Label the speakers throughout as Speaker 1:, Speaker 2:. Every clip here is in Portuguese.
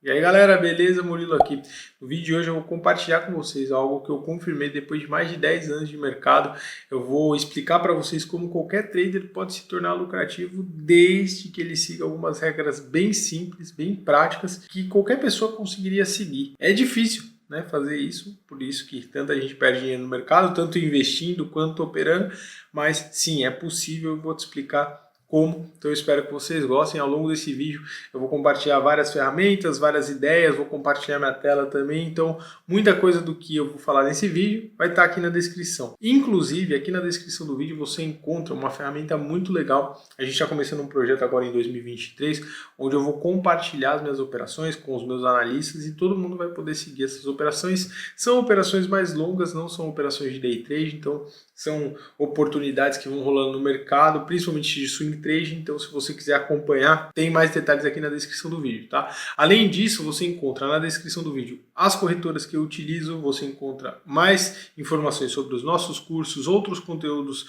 Speaker 1: E aí galera, beleza? Murilo aqui. No vídeo de hoje eu vou compartilhar com vocês algo que eu confirmei depois de mais de 10 anos de mercado. Eu vou explicar para vocês como qualquer trader pode se tornar lucrativo desde que ele siga algumas regras bem simples, bem práticas, que qualquer pessoa conseguiria seguir. É difícil, né, fazer isso, por isso que tanta gente perde dinheiro no mercado, tanto investindo quanto operando, mas sim, é possível, eu vou te explicar como. Então eu espero que vocês gostem. Ao longo desse vídeo eu vou compartilhar várias ferramentas, várias ideias, vou compartilhar minha tela também, então muita coisa do que eu vou falar nesse vídeo vai estar aqui na descrição. Inclusive aqui na descrição do vídeo você encontra uma ferramenta muito legal. A gente está começando um projeto agora em 2023, onde eu vou compartilhar as minhas operações com os meus analistas e todo mundo vai poder seguir essas operações. São operações mais longas, não são operações de day trade, então são oportunidades que vão rolando no mercado, principalmente de swing trade. Então, se você quiser acompanhar, tem mais detalhes aqui na descrição do vídeo, tá? Além disso, você encontra na descrição do vídeo as corretoras que eu utilizo, você encontra mais informações sobre os nossos cursos, outros conteúdos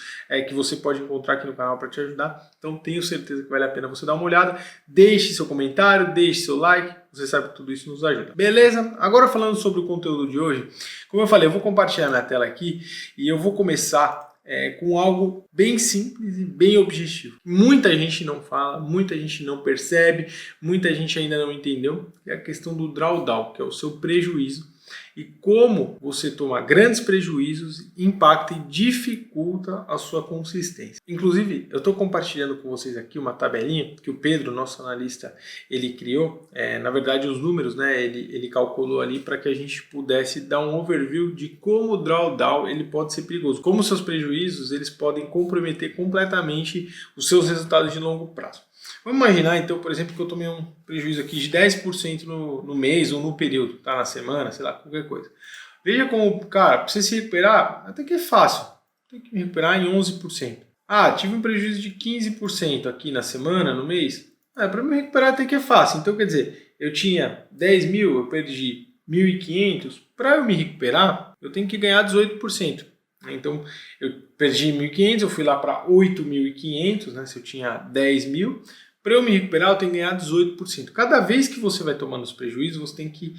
Speaker 1: que você pode encontrar aqui no canal para te ajudar. Então, tenho certeza que vale a pena você dar uma olhada. Deixe seu comentário, deixe seu like. Você sabe que tudo isso nos ajuda. Beleza? Agora falando sobre o conteúdo de hoje, como eu falei, eu vou compartilhar minha tela aqui e eu vou começar com algo bem simples e bem objetivo. Muita gente não fala, muita gente não percebe, muita gente ainda não entendeu, é a questão do drawdown, que é o seu prejuízo, e como você toma grandes prejuízos impacta e dificulta a sua consistência. Inclusive, eu estou compartilhando com vocês aqui uma tabelinha que o Pedro, nosso analista, ele criou. Na verdade, os números, né, ele calculou ali para que a gente pudesse dar um overview de como o drawdown ele pode ser perigoso, como seus prejuízos eles podem comprometer completamente os seus resultados de longo prazo. Vamos imaginar então, por exemplo, que eu tomei um prejuízo aqui de 10% no mês ou no período, tá? Na semana, sei lá, qualquer coisa. Veja como, cara, para você se recuperar, até que é fácil. Tem que me recuperar em 11%. Ah, tive um prejuízo de 15% aqui na semana, no mês. Para me recuperar até que é fácil. Então, quer dizer, eu tinha 10 mil, eu perdi 1.500. Para eu me recuperar, eu tenho que ganhar 18%. Então, eu perdi 1.500, eu fui lá para 8.500, né? Se eu tinha 10 mil. Para eu me recuperar, eu tenho que ganhar 18%. Cada vez que você vai tomando os prejuízos, você tem que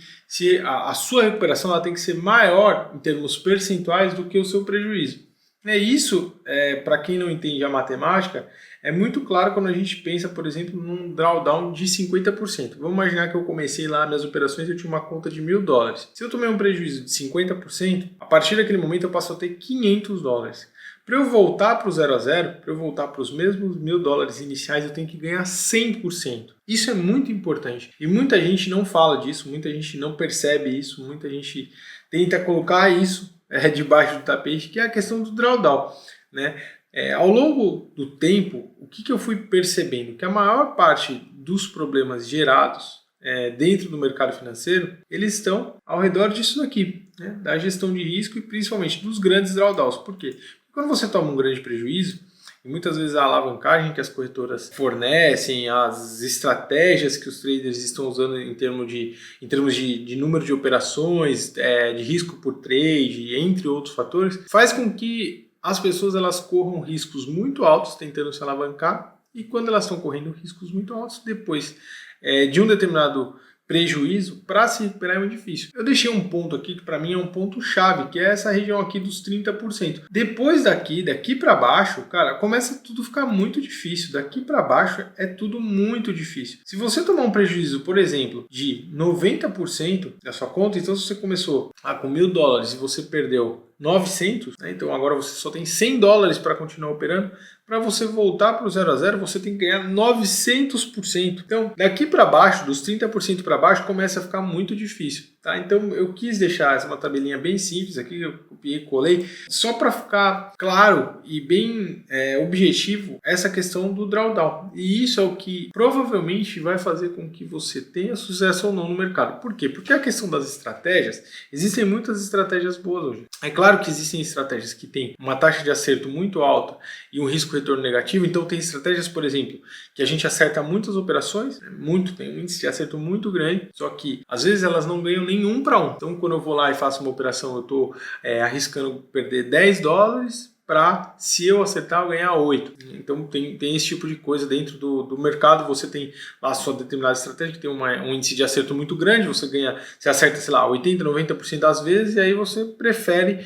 Speaker 1: a sua recuperação ela tem que ser maior em termos percentuais do que o seu prejuízo. Isso, para quem não entende a matemática, é muito claro quando a gente pensa, por exemplo, num drawdown de 50%. Vamos imaginar que eu comecei lá minhas operações, eu tinha uma conta de $1.000. Se eu tomei um prejuízo de 50%, a partir daquele momento eu passo a ter $500. Para eu voltar para o 0 a 0, para eu voltar para os mesmos $1.000 iniciais, eu tenho que ganhar 100%. Isso é muito importante. E muita gente não fala disso, muita gente não percebe isso, muita gente tenta colocar isso debaixo do tapete, que é a questão do drawdown, né? Ao longo do tempo, o que eu fui percebendo? Que a maior parte dos problemas gerados dentro do mercado financeiro, eles estão ao redor disso daqui, né? Da gestão de risco e principalmente dos grandes drawdowns. Por quê? Quando você toma um grande prejuízo, e muitas vezes a alavancagem que as corretoras fornecem, as estratégias que os traders estão usando em termos de número de operações, de risco por trade, entre outros fatores, faz com que as pessoas elas corram riscos muito altos tentando se alavancar, e quando elas estão correndo riscos muito altos, depois de um determinado prejuízo, para se recuperar é muito difícil. Eu deixei um ponto aqui que para mim é um ponto chave, que é essa região aqui dos 30%. Depois daqui para baixo, cara, começa tudo a ficar muito difícil. Daqui para baixo é tudo muito difícil. Se você tomar um prejuízo, por exemplo, de 90% da sua conta, então se você começou com $1.000 e você perdeu 900, né? Então agora você só tem $100 para continuar operando. Para você voltar para o 0 a 0, você tem que ganhar 900%. Então, daqui para baixo, dos 30% para baixo, começa a ficar muito difícil, tá? Então, eu quis deixar essa uma tabelinha bem simples aqui, eu copiei e colei, só para ficar claro e bem objetivo essa questão do drawdown. E isso é o que provavelmente vai fazer com que você tenha sucesso ou não no mercado. Por quê? Porque a questão das estratégias, existem muitas estratégias boas hoje. É claro que existem estratégias que têm uma taxa de acerto muito alta e um risco retorno negativo, então tem estratégias, por exemplo, que a gente acerta muitas operações, tem um índice de acerto muito grande, só que às vezes elas não ganham nenhum para um. Então quando eu vou lá e faço uma operação, eu estou arriscando perder $10, para, se eu acertar, eu ganhar 8. Então tem esse tipo de coisa dentro do mercado. Você tem lá a sua determinada estratégia que tem um índice de acerto muito grande, você acerta, sei lá, 80, 90% das vezes, e aí você prefere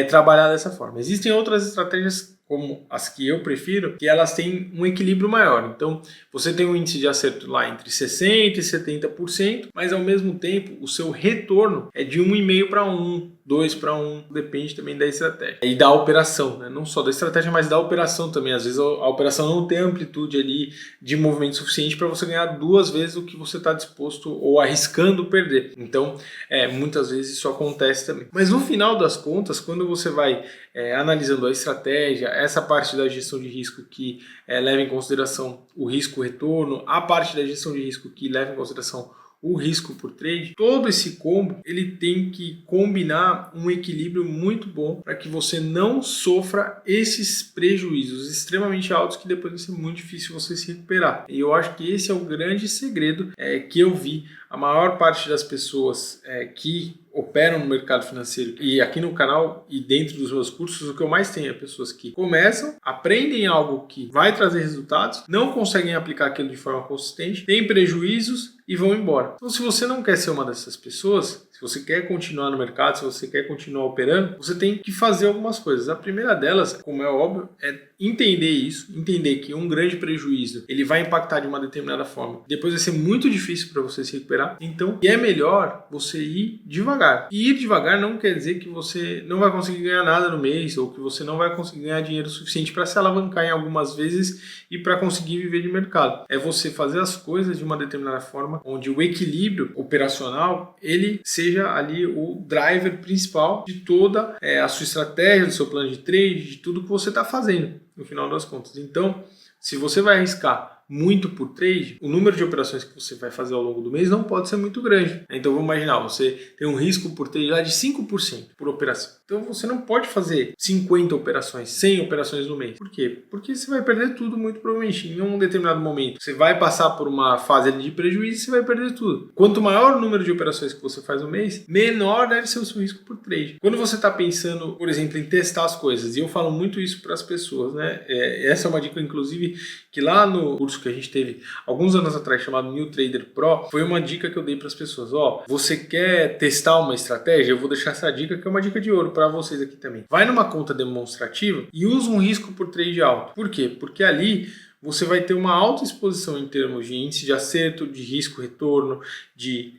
Speaker 1: trabalhar dessa forma. Existem outras estratégias como as que eu prefiro, que elas têm um equilíbrio maior. Então, você tem um índice de acerto lá entre 60% e 70%, mas ao mesmo tempo, o seu retorno é de 1,5 para 1, 2 para 1, depende também da estratégia. E da operação, né? Não só da estratégia, mas da operação também. Às vezes a operação não tem amplitude ali de movimento suficiente para você ganhar 2 vezes o que você está disposto ou arriscando perder. Então, muitas vezes isso acontece também. Mas no final das contas, quando você vai analisando a estratégia, essa parte da gestão de risco que leva em consideração o risco-retorno, a parte da gestão de risco que leva em consideração o risco por trade, todo esse combo ele tem que combinar um equilíbrio muito bom para que você não sofra esses prejuízos extremamente altos que depois vai ser muito difícil você se recuperar. E eu acho que esse é o grande segredo que eu vi a maior parte das pessoas que operam no mercado financeiro e aqui no canal e dentro dos meus cursos, o que eu mais tenho é pessoas que começam, aprendem algo que vai trazer resultados, não conseguem aplicar aquilo de forma consistente, têm prejuízos e vão embora. Então, se você não quer ser uma dessas pessoas, se você quer continuar no mercado, se você quer continuar operando, você tem que fazer algumas coisas. A primeira delas, como é óbvio, é entender isso, entender que um grande prejuízo ele vai impactar de uma determinada forma. Depois vai ser muito difícil para você se recuperar. Então, é melhor você ir devagar. E ir devagar não quer dizer que você não vai conseguir ganhar nada no mês ou que você não vai conseguir ganhar dinheiro suficiente para se alavancar em algumas vezes e para conseguir viver de mercado. É você fazer as coisas de uma determinada forma onde o equilíbrio operacional ele seja ali o driver principal de toda a sua estratégia, do seu plano de trade, de tudo que você está fazendo no final das contas. Então, se você vai arriscar muito por trade, o número de operações que você vai fazer ao longo do mês não pode ser muito grande. Então vamos imaginar, você tem um risco por trade lá de 5% por operação. Então você não pode fazer 50 operações, 100 operações no mês. Por quê? Porque você vai perder tudo muito provavelmente. Em um determinado momento você vai passar por uma fase de prejuízo e você vai perder tudo. Quanto maior o número de operações que você faz no mês, menor deve ser o seu risco por trade. Quando você está pensando, por exemplo, em testar as coisas, e eu falo muito isso para as pessoas, né? Essa é uma dica, inclusive, que lá no curso que a gente teve alguns anos atrás, chamado New Trader Pro, foi uma dica que eu dei para as pessoas. Você quer testar uma estratégia? Eu vou deixar essa dica, que é uma dica de ouro para vocês aqui também. Vai numa conta demonstrativa e usa um risco por trade alto. Por quê? Porque ali você vai ter uma alta exposição em termos de índice de acerto, de risco-retorno, de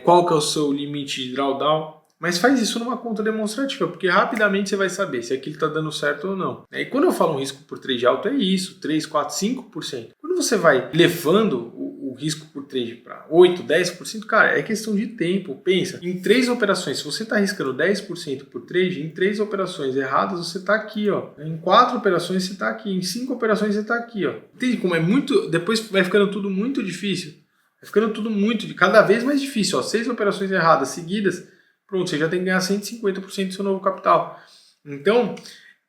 Speaker 1: qual que é o seu limite de drawdown. Mas faz isso numa conta demonstrativa, porque rapidamente você vai saber se aquilo está dando certo ou não. E quando eu falo um risco por trade alto, é isso, 3, 4, 5%. Quando você vai levando o risco por trade para 8, 10%, cara, é questão de tempo. Pensa, em 3 operações, se você está arriscando 10% por trade, em 3 operações erradas você está aqui, ó. Em 4 operações você está aqui, em 5 operações você está aqui, ó. Entende como é muito? Depois vai ficando tudo muito difícil. Vai ficando tudo cada vez mais difícil, ó. 6 operações erradas seguidas, pronto, você já tem que ganhar 150% do seu novo capital. Então,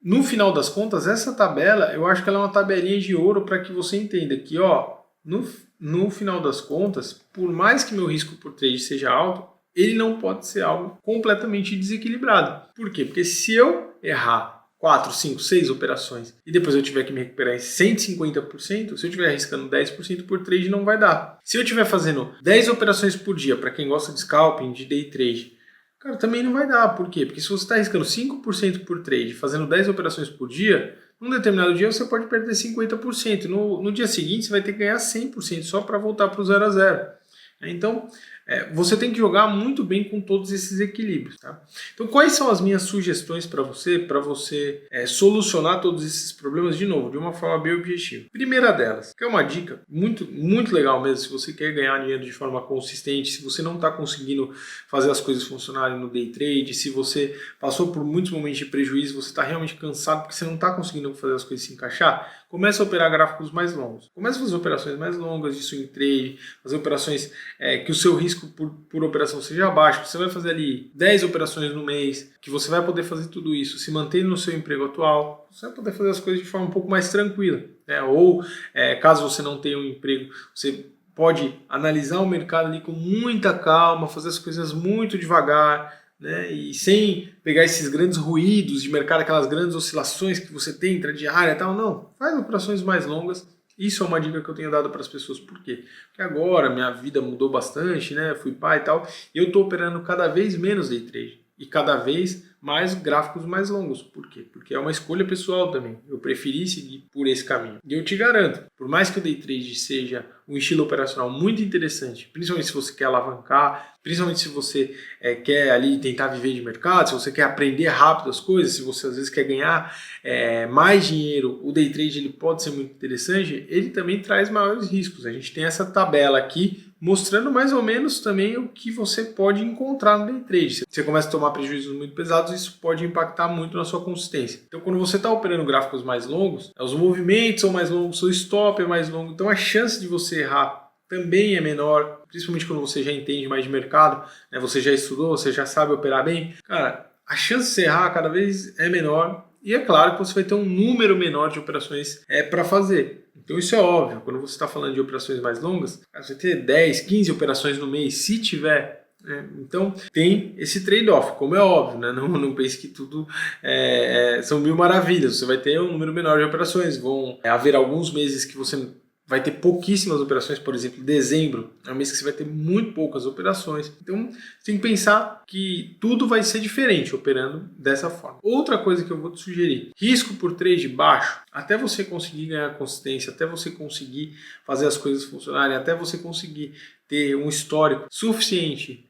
Speaker 1: no final das contas, essa tabela, eu acho que ela é uma tabelinha de ouro para que você entenda que, no final das contas, por mais que meu risco por trade seja alto, ele não pode ser algo completamente desequilibrado. Por quê? Porque se eu errar 4, 5, 6 operações e depois eu tiver que me recuperar em 150%, se eu estiver arriscando 10% por trade, não vai dar. Se eu estiver fazendo 10 operações por dia, para quem gosta de scalping, de day trade, cara, também não vai dar. Por quê? Porque se você está arriscando 5% por trade, fazendo 10 operações por dia, num determinado dia você pode perder 50%. No dia seguinte você vai ter que ganhar 100% só para voltar para o 0 a 0. Então, você tem que jogar muito bem com todos esses equilíbrios. Tá? Então, quais são as minhas sugestões para você solucionar todos esses problemas, de novo, de uma forma bem objetiva? Primeira delas, que é uma dica muito, muito legal mesmo, se você quer ganhar dinheiro de forma consistente, se você não está conseguindo fazer as coisas funcionarem no day trade, se você passou por muitos momentos de prejuízo, você está realmente cansado porque você não está conseguindo fazer as coisas se encaixar, comece a operar gráficos mais longos. Comece a fazer operações mais longas de swing trade, fazer operações que o seu risco por operação seja baixo. Você vai fazer ali 10 operações no mês, que você vai poder fazer tudo isso, se mantendo no seu emprego atual, você vai poder fazer as coisas de forma um pouco mais tranquila. Né? Ou, caso você não tenha um emprego, você pode analisar o mercado ali com muita calma, fazer as coisas muito devagar, né? E sem pegar esses grandes ruídos de mercado, aquelas grandes oscilações que você tem intradiária e tal, não. Faz operações mais longas. Isso é uma dica que eu tenho dado para as pessoas. Por quê? Porque agora minha vida mudou bastante, né? Fui pai e tal, e eu estou operando cada vez menos day trade e cada vez mais gráficos mais longos. Por quê? Porque é uma escolha pessoal também. Eu preferi seguir por esse caminho. E eu te garanto, por mais que o day trade seja um estilo operacional muito interessante, principalmente se você quer alavancar, principalmente se você quer ali tentar viver de mercado, se você quer aprender rápido as coisas, se você às vezes quer ganhar mais dinheiro, o day trade ele pode ser muito interessante, ele também traz maiores riscos. A gente tem essa tabela aqui mostrando mais ou menos também o que você pode encontrar no day trade. Se você começa a tomar prejuízos muito pesados, isso pode impactar muito na sua consistência. Então, quando você está operando gráficos mais longos, os movimentos são mais longos, o seu stop é mais longo, então a chance de você errar também é menor, principalmente quando você já entende mais de mercado, né? Você já estudou, você já sabe operar bem. Cara, a chance de você errar cada vez é menor e é claro que você vai ter um número menor de operações para fazer. Então isso é óbvio, quando você está falando de operações mais longas, você vai ter 10, 15 operações no mês, se tiver. Então tem esse trade-off, como é óbvio, né? Não pense que tudo são mil maravilhas, você vai ter um número menor de operações, vão haver alguns meses que você vai ter pouquíssimas operações, por exemplo, dezembro é um mês que você vai ter muito poucas operações. Então, você tem que pensar que tudo vai ser diferente operando dessa forma. Outra coisa que eu vou te sugerir, risco por trade baixo, até você conseguir ganhar consistência, até você conseguir fazer as coisas funcionarem, até você conseguir ter um histórico suficiente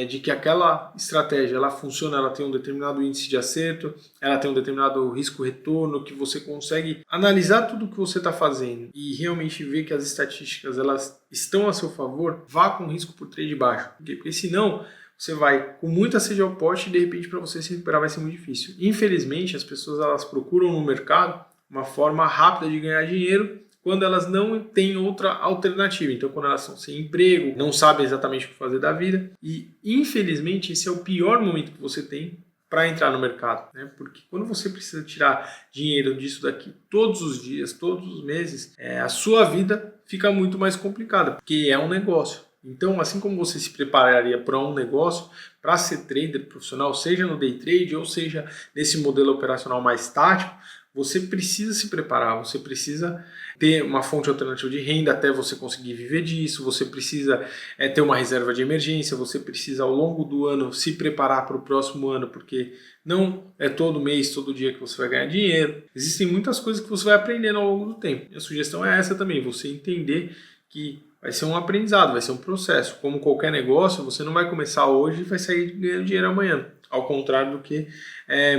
Speaker 1: de que aquela estratégia ela funciona, ela tem um determinado índice de acerto, ela tem um determinado risco-retorno, que você consegue analisar tudo o que você está fazendo e realmente ver que as estatísticas elas estão a seu favor, vá com risco por trade baixo. Porque senão você vai com muita sede ao pote e de repente para você se recuperar vai ser muito difícil. Infelizmente as pessoas elas procuram no mercado uma forma rápida de ganhar dinheiro quando elas não têm outra alternativa. Então, quando elas estão sem emprego, não sabem exatamente o que fazer da vida. E, infelizmente, esse é o pior momento que você tem para entrar no mercado, né? Porque quando você precisa tirar dinheiro disso daqui todos os dias, todos os meses, a sua vida fica muito mais complicada, porque é um negócio. Então, assim como você se prepararia para um negócio, para ser trader profissional, seja no day trade ou seja nesse modelo operacional mais tático, você precisa se preparar, você precisa ter uma fonte alternativa de renda até você conseguir viver disso, você precisa ter uma reserva de emergência, você precisa ao longo do ano se preparar para o próximo ano, porque não é todo mês, todo dia que você vai ganhar dinheiro. Existem muitas coisas que você vai aprendendo ao longo do tempo. Minha sugestão é essa também, você entender que vai ser um aprendizado, vai ser um processo. Como qualquer negócio, você não vai começar hoje e vai sair ganhando dinheiro amanhã. Ao contrário do que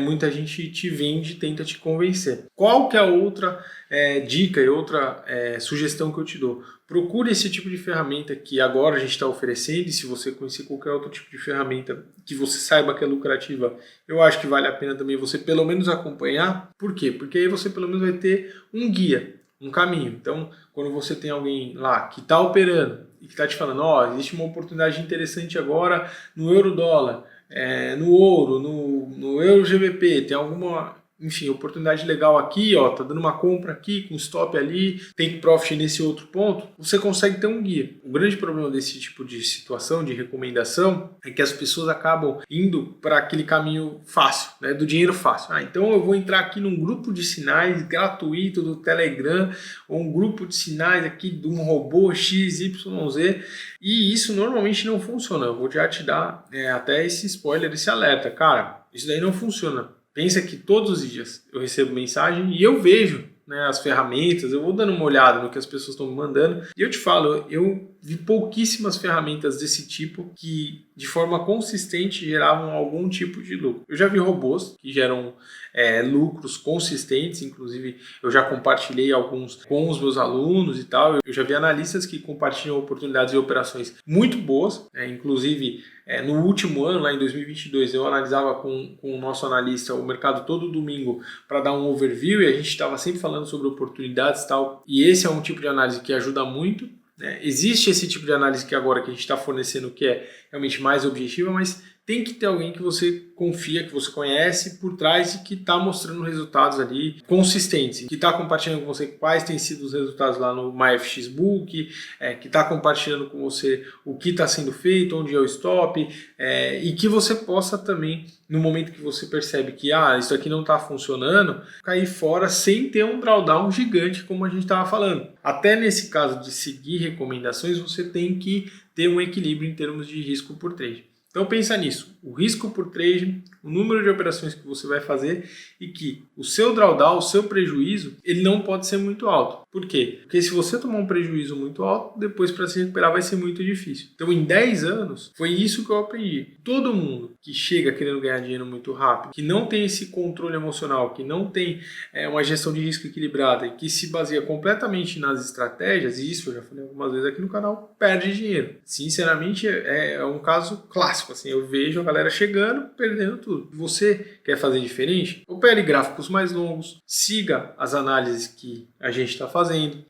Speaker 1: muita gente te vende e tenta te convencer. Qual que é a outra dica e outra sugestão que eu te dou? Procure esse tipo de ferramenta que agora a gente está oferecendo, e se você conhecer qualquer outro tipo de ferramenta que você saiba que é lucrativa, eu acho que vale a pena também você pelo menos acompanhar. Por quê? Porque aí você pelo menos vai ter um guia, um caminho. Então, quando você tem alguém lá que está operando e que está te falando, existe uma oportunidade interessante agora no euro-dólar, no ouro, no euro GBP, tem alguma, enfim, oportunidade legal aqui, tá dando uma compra aqui, com stop ali, take profit nesse outro ponto, você consegue ter um guia. O grande problema desse tipo de situação, de recomendação, é que as pessoas acabam indo para aquele caminho fácil, né, do dinheiro fácil. Então eu vou entrar aqui num grupo de sinais gratuito do Telegram, ou um grupo de sinais aqui de um robô XYZ, e isso normalmente não funciona. Eu vou já te dar até esse spoiler, esse alerta. Cara, isso daí não funciona. Pensa que todos os dias eu recebo mensagem e eu vejo, né, as ferramentas, eu vou dando uma olhada no que as pessoas estão me mandando e eu te falo, eu vi pouquíssimas ferramentas desse tipo que de forma consistente geravam algum tipo de lucro. Eu já vi robôs que geram lucros consistentes, inclusive eu já compartilhei alguns com os meus alunos e tal, eu já vi analistas que compartilham oportunidades e operações muito boas, inclusive no último ano, lá em 2022, eu analisava com o nosso analista o mercado todo domingo para dar um overview e a gente estava sempre falando sobre oportunidades e tal, e esse é um tipo de análise que ajuda muito. Existe esse tipo de análise que agora que a gente está fornecendo que é realmente mais objetiva, mas tem que ter alguém que você confia, que você conhece por trás e que está mostrando resultados ali consistentes, que está compartilhando com você quais têm sido os resultados lá no MyFXBook, que está compartilhando com você o que está sendo feito, onde é o stop, e que você possa também, no momento que você percebe que isso aqui não está funcionando, cair fora sem ter um drawdown gigante, como a gente estava falando. Até nesse caso de seguir recomendações, você tem que ter um equilíbrio em termos de risco por trade. Então pensa nisso, o risco por trade, o número de operações que você vai fazer e que o seu drawdown, o seu prejuízo, ele não pode ser muito alto. Por quê? Porque se você tomar um prejuízo muito alto, depois para se recuperar vai ser muito difícil. Então em 10 anos, foi isso que eu aprendi. Todo mundo que chega querendo ganhar dinheiro muito rápido, que não tem esse controle emocional, que não tem uma gestão de risco equilibrada e que se baseia completamente nas estratégias, e isso eu já falei algumas vezes aqui no canal, perde dinheiro. Sinceramente, é um caso clássico. Assim, eu vejo a galera chegando, perdendo tudo. Você quer fazer diferente? Opere gráficos mais longos, siga as análises que a gente está fazendo,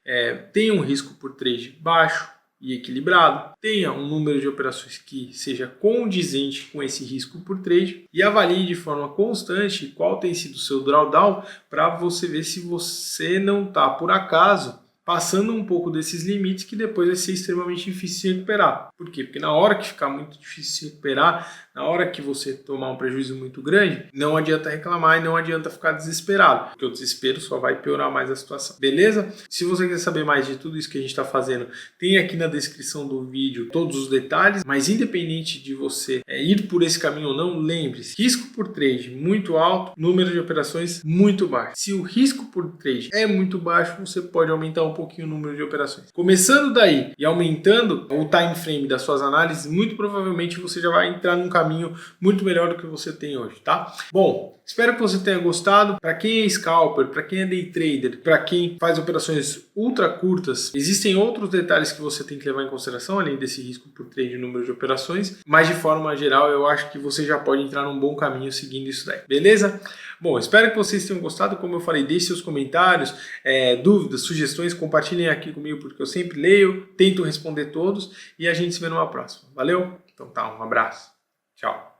Speaker 1: tenha um risco por trade baixo e equilibrado, tenha um número de operações que seja condizente com esse risco por trade e avalie de forma constante qual tem sido o seu drawdown para você ver se você não está, por acaso, passando um pouco desses limites que depois vai ser extremamente difícil de recuperar. Por quê? Porque na hora que ficar muito difícil de recuperar, na hora que você tomar um prejuízo muito grande, não adianta reclamar e não adianta ficar desesperado, porque o desespero só vai piorar mais a situação. Beleza? Se você quiser saber mais de tudo isso que a gente está fazendo, tem aqui na descrição do vídeo todos os detalhes, mas independente de você ir por esse caminho ou não, lembre-se, risco por trade muito alto, número de operações muito baixo. Se o risco por trade é muito baixo, você pode aumentar um pouquinho o número de operações. Começando daí e aumentando o time frame das suas análises, muito provavelmente você já vai entrar num caminho muito melhor do que você tem hoje, tá? Bom, espero que você tenha gostado. Para quem é scalper, para quem é day trader, para quem faz operações ultra curtas, existem outros detalhes que você tem que levar em consideração, além desse risco por trade e número de operações, mas de forma geral eu acho que você já pode entrar num bom caminho seguindo isso daí, beleza? Bom, espero que vocês tenham gostado. Como eu falei, deixe seus comentários, dúvidas, sugestões, compartilhem aqui comigo porque eu sempre leio, tento responder todos e a gente se vê numa próxima. Valeu? Então tá, um abraço. Tchau.